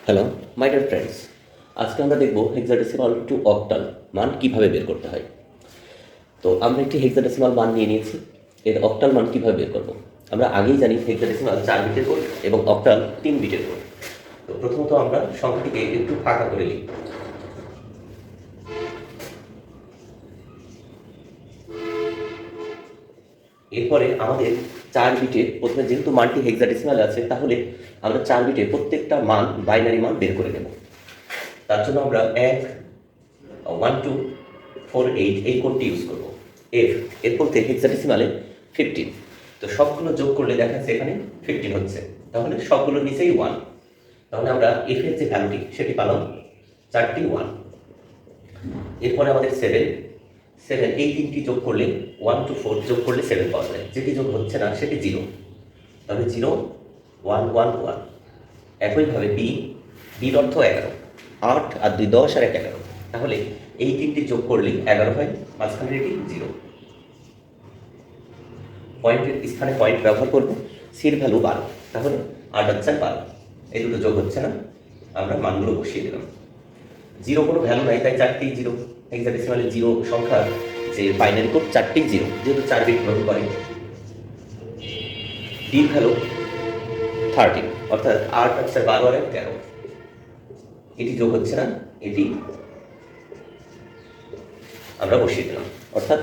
Hello my dear friends, আজকে আমরা দেখব হেক্সাডেসিমাল টু অক্টাল মান কিভাবে বের করতে হয়। তো আমরা একটি হেক্সাডেসিমাল মান নিয়ে নিয়েছি, এর অক্টাল মান কিভাবে বের করব। আমরা আগেই জানি হেক্সাডেসিমাল 4 বিটের কোড এবং অক্টাল 3 বিটের কোড। তো প্রথমত আমরা সংখ্যাটিকে একটু ফাঁকা করে নিই। এরপরে আমাদের 4 বিটে প্রথমে যেহেতু মানটি হেক্সাডেসিমাল আছে, তাহলে আমরা 4 বিটে প্রত্যেকটা মান বাইনারি মান বের করে নেব। তার জন্য আমরা 1248 এই কোডটি ইউজ করব। এর বলতে হেক্সাডেসিমালে 15। তো সবগুলো যোগ করলে দেখা যাচ্ছে এখানে 15 হচ্ছে, তাহলে সবগুলোর নিচেই 1। তাহলে আমরা এফ এর যে ভ্যালুটি সেটি পালাম 4টি 1। এরপরে আমাদের 7 এই তিনটি যোগ করলে 1 to 4 যোগ করলে 7 পাওয়া যায়, যেটি যোগ হচ্ছে না সেটি 0। তাহলে 0 1 1 1। একইভাবে বির অর্থ 11, 8 আর 2 10 আর 1 11। তাহলে এই তিনটি যোগ করলে 11 হয়, মাঝখানে এটি 0। পয়েন্টের স্থানে পয়েন্ট ব্যবহার করব, সির ভ্যালু 12, তাহলে 8 আর 4 12। এই দুটো যোগ হচ্ছে না, আমরা মানগুলো বসিয়ে দিলাম। 0 কোনো ভ্যালু নাই, তাই 4টি 0। হেক্সাডেসিমালে 0 সংখ্যার যে বাইনারি কোড 4টি 0, যেহেতু 4 বিট গ্রহণ করে। ডির ভ্যালু 13, অর্থাৎ 8 আর 4 12 আর 1 13। এটি যোগ হচ্ছে না, এটি আমরা বসিয়ে দিলাম। অর্থাৎ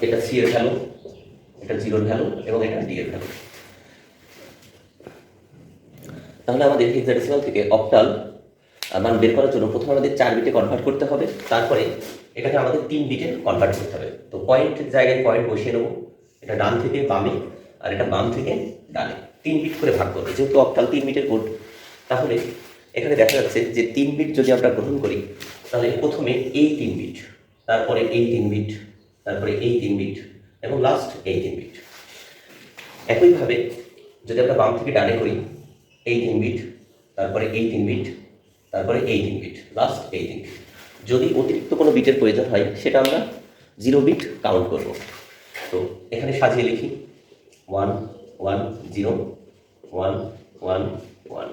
এটা সি এর ভ্যালু, এটা 0 এর ভ্যালু এবং এটা ডি এর ভ্যালু। তাহলে আমাদের হেক্সাডেসিমাল থেকে অক্টাল মান বের করার জন্য প্রথমে আমাদের 4 বিটে কনভার্ট করতে হবে, তারপরে এটাকে আমাদের 3 বিটে কনভার্ট করতে হবে। তো পয়েন্টের জায়গায় পয়েন্ট বসিয়ে নেব, এটা ডান থেকে বামে আর এটা বাম থেকে ডানে 3 বিট করে ভাগ করবে, যেহেতু অক্টাল 3 বিটের কোড। তাহলে এখানে দেখা যাচ্ছে যে 3 বিট যদি আমরা গ্রহণ করি, তাহলে প্রথমে এই 3 বিট, তারপরে এই 3 বিট, তারপরে এই 3 বিট এবং লাস্ট এই 3 বিট। একইভাবে যদি আমরা বাম থেকে ডানে করি, এই 3 বিট, তারপরে এই 3 বিট, তারপরে এই 3 বিট, লাস্ট এই 3 বিট। যদি অতিরিক্ত কোনো বিটের প্রয়োজন হয়, সেটা আমরা 0 বিট কাউন্ট করব। তো এখানে সাজিয়ে লিখি 1 1 0 1 1 1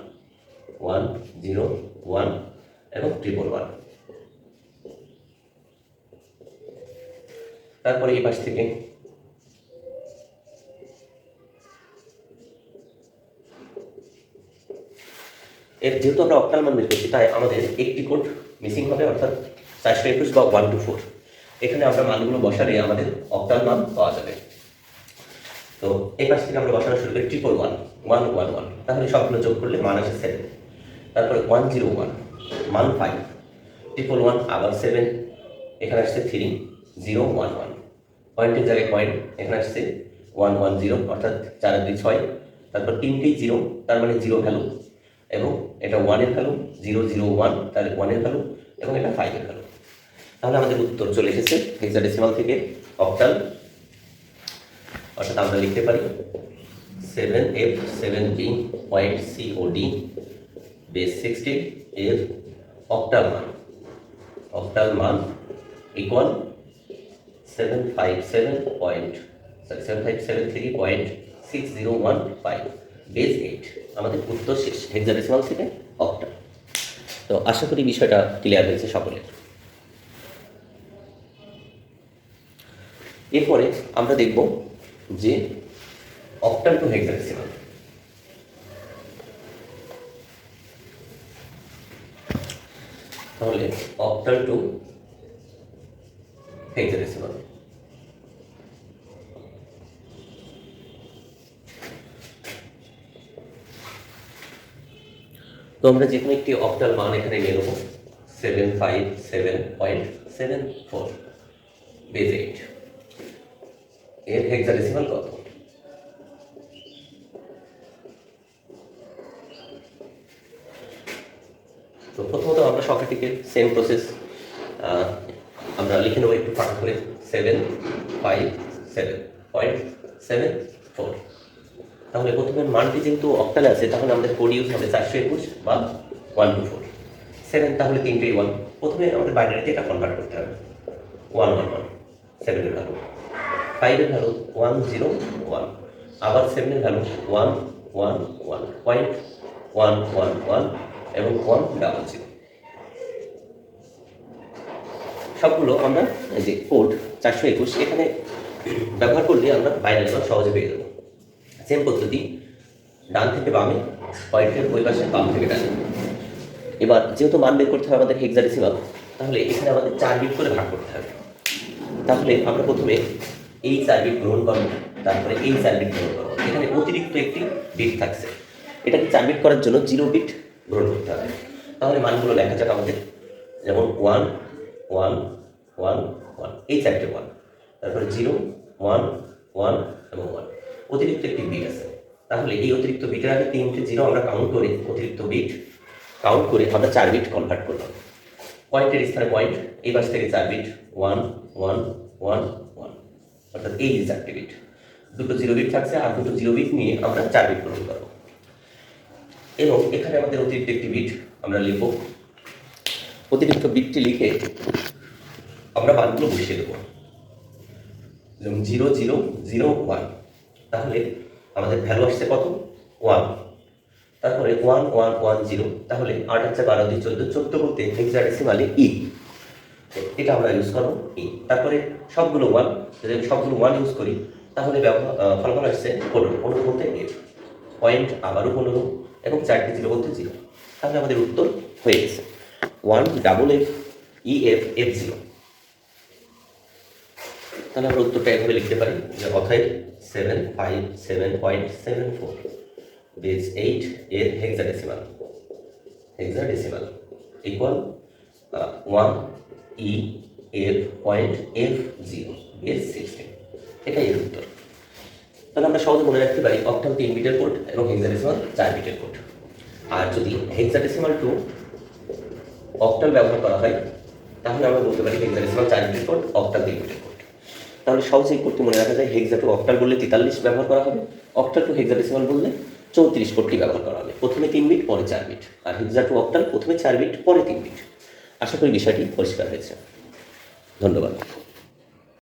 1 0 1 এবং 111। তারপরে এই পাশ থেকে যেহেতু আমরা অক্টাল মান বের করছি, তাই আমাদের একটি কোড মিসিং হবে, অর্থাৎ 421 বা 1 to 4। এখানে আমরা মানগুলো বসালে আমাদের অক্টাল মান পাওয়া যাবে। তো এই পাশ থেকে আমরা বসানো শুরু করি 111 111। তাহলে সবগুলো যোগ করলে মান আসে 7। তারপরে 101 মান 5, 111 আবার 7, এখানে আসছে 3 0 1 1। পয়েন্টের জায়গায় পয়েন্ট, এখানে আসছে 1 1 0, অর্থাৎ 4 আর 2 6। তারপর 3টেই 0, তার মানে 0 ভ্যালু, এবং এটা 1 এর ভ্যালু 0 0 1, তাহলে 1 এর ভ্যালু, এবং এটা 5 এর ভ্যালু। তাহলে আমাদের উত্তর চলে এসেছে হেক্সাডেসিমাল থেকে অক্টাল। অর্থাৎ আমরা লিখতে পারি 7F7B.COD বেস 16 এর অক্টাল মান ইকুয়াল 757.6015 বেস 8। আমাদের উত্তর শেষ হেক্সাডেসিমাল থেকে অক্টাল। তো আশা করি বিষয়টা ক্লিয়ার হয়েছে সকলের। এরপরে আমরা দেখব যে অক্টাল টু হেক্সাডেসিমাল। তাহলে অক্টাল টু হেক্সাডেসিমাল। তো আমরা যে কোনো একটি অক্টাল মান এখানে নিয়ে নেব, 757.74 বেস 8। এর হেক্সাডেসিমাল কত? তো প্রথমত আমরা সংখ্যাটিকে সেম প্রসেস আমরা লিখে নেব একটু ফাঁকা করে, 757.74। তাহলে প্রথমে মানটি যেহেতু অক্টালে আছে, তাহলে আমাদের কোড ইউজ হবে 421 বা 1 to 4। 7 তাহলে 3টেই 1। প্রথমে আমাদের বাইনারিতে এটা কনভার্ট করতে হবে, 1 1 1 7 এর ভ্যালু, 5 এর ভ্যালু 1 0 1, আবার 7 এর ভ্যালু 1 1 1, পয়েন্ট 1 1 1, এবং 100। সবগুলো আমরা এই যে কোড 421 এখানে ব্যবহার করলে আমরা বাইনারি মান সহজে পেয়ে যাবো। সেম পদ্ধতি, ডান থেকে বামে, পয়েন্টের ওই পাশে, বাম থেকে ডানে। এবার যেহেতু মান বের করতে হবে আমাদের হেক্সাডেসিমাল, তাহলে এখানে আমাদের 4 বিট করে ভাগ করতে হবে। তাহলে আমরা প্রথমে এই 4 বিট গ্রহণ করবো, তারপরে এই 4 বিট গ্রহণ করবো। এখানে অতিরিক্ত একটি বিট থাকছে, এটাকে 4 বিট করার জন্য 0 বিট গ্রহণ করতে হবে। তাহলে মানগুলো লেখা যাক আমাদের, যেমন 1 1 1 1, এই 4টে 1, তারপরে 0 1 1 এবং 1। অতিরিক্ত একটি বিট আছে, তাহলে এই অতিরিক্ত বিটের আগে 3টে 0 আমরা কাউন্ট করে, অতিরিক্ত বিট কাউন্ট করে আমরা 4 বিট কনভার্ট করলাম। পয়েন্টের স্থানে পয়েন্ট, এই পাশ থেকে 4 বিট 1 1 1 1, অর্থাৎ এই যে 4টে বিট, দুটো 0 বিট থাকছে আর দুটো 0 বিট নিয়ে আমরা 4 বিট গ্রহণ করবো। এবং এখানে আমাদের অতিরিক্ত একটি বিট আমরা লিখব। অতিরিক্ত বিটটি লিখে আমরা মানগুলো বসিয়ে দেবো, যেমন 0 0 0 1, তাহলে আমাদের ভ্যালু আসছে কত? 1। তারপরে 1 1 1 0, তাহলে 8 আছে 12 2 14, 14 বলতে হেক্সাডেসিমালে ই, এটা আমরা ইউজ করবো ই। তারপরে সবগুলো 1, যদি আমি সবগুলো 1 ইউজ করি তাহলে ফলাফল আসছে 15, 15 বলতে এফ, পয়েন্ট আবারও 15 এবং 4টে 0 বলতে 0। তাহলে আমাদের উত্তর হয়ে গেছে 1FF EF F0। তাহলে আমরা উত্তরটা এভাবে লিখতে পারি যে অতএব 757.74 বেস 8 এর হেক্সাডেসিমাল ইকুয়াল 1EF.F0 বেস 16, এটাই এর উত্তর। তাহলে আমরা সহজে মনে রাখতে পারি অক্টাল 3 বিটের কোড এবং হেক্সাডেসিমাল 4 বিটের কোড। আর যদি হেক্সাডেসিমাল টু অক্টাল ব্যবহার করা হয় তাহলে আমরা বলতে পারি হেক্সাডেসিমাল 4 বিটের কোড, অক্টাল 3 বিটের কোড। তাহলে সহজেই কোডটি মনে রাখা যায়, হেক্সা টু অক্টাল বললে 43 ব্যবহার করা হবে, অক্টাল টু হেক্সাডেসিমাল বললে 34 কোডটি ব্যবহার করা হবে। প্রথমে 3 বিট পরে 4 বিট, আর হেক্সা টু অক্টাল প্রথমে 4 বিট পরে 3 বিট। আশা করি বিষয়টি পরিষ্কার হয়েছে। ধন্যবাদ।